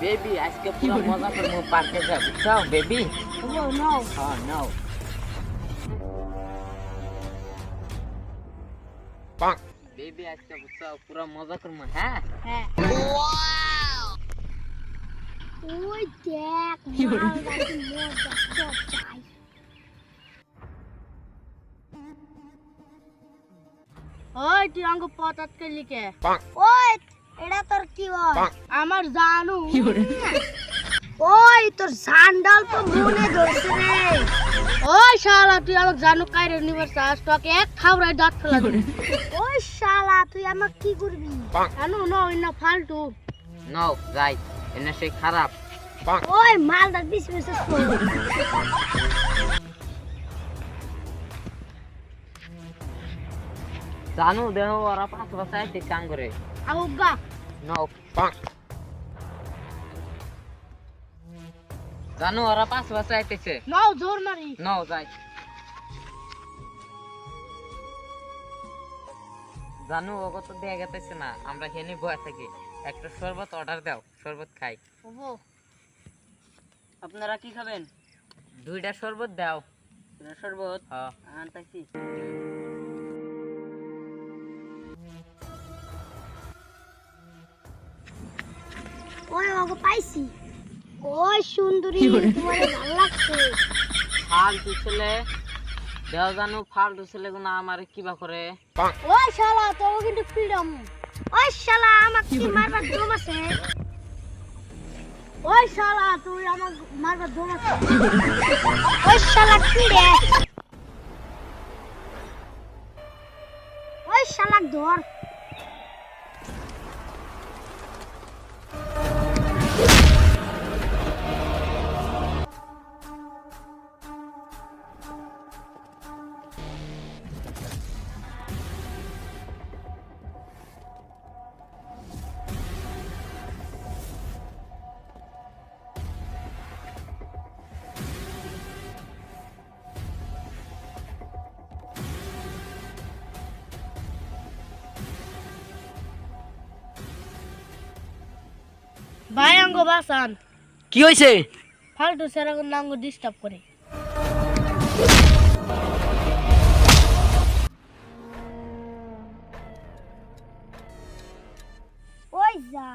Baby আজকে পুরো মজা করবো পার্কে যাব বুঝছো বেবি Oh no. হ্যাঁ নাও বেবি আজকে বুঝছো পুরো মজা করবো হ্যাঁ হ্যাঁ। ওই দেখ মালগাড়ি মজা সব চাই। ওই তুই আমাকে পথ আটকে লিখে ওই এটা তোর কি হয় আমার জানু ওই তোর জান্ডাল তো মনে ধরছে রে ওই শালা তুই আমাকে জানু কাইরে নিবার চাস তোকে এক খাওয়ায় দাঁত ফেলা দিবি ওই শালা তুই আমাকে কি করবি জানু না ফালতু নাও যাই এনে সেই খারাপ ওই মালদার বিশ মিনিট জানো দেহ ওরা 5 বছর আইতে কাম করে আউগা নাও জানো ওরা 5 বছর আইতেছে নাও জোর মারি নাও যাই জানো ওগো তো দেয়া গেতেছে না আমরা খেলে বয়ে থাকি একটা শরবত অর্ডার দাও শরবত খাই ওহো আপনারা কি খাবেন 2টা শরবত দাও শরবত হ্যাঁ আনতাছি ওই ওগো পাইছি ওই সুন্দরী তোমারে ভালো লাগছে ফালতু ছেলে দেও জানো ফালতু ছেলে গুনা আমারে কিবা করে ওই শালা তো কিন্তু ফ্রিডম ওই শালা আমাকে কি মারবার দম আছে ওই শালা তুই আমাকে মারবার দম আছে ওই শালা কি রে ওই শালা ধর ভাই আঙ্গ বাসান কি হইছে ফালতু সেরকম নাঙ্গ ডিস্টার্ব করে ওই যা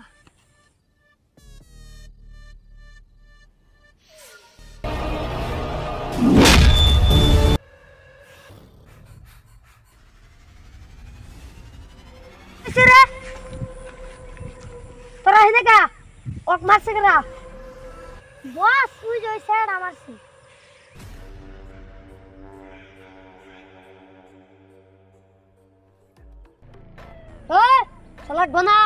তোরা হিনে কা ওক মারছে কেনা বস তুই যে স্যার আমারছি ওই শালা গোনা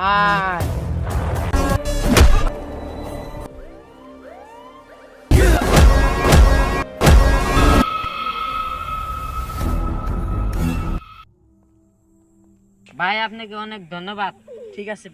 আয় ভাই আপনাকে অনেক ধন্যবাদ ঠিক আছে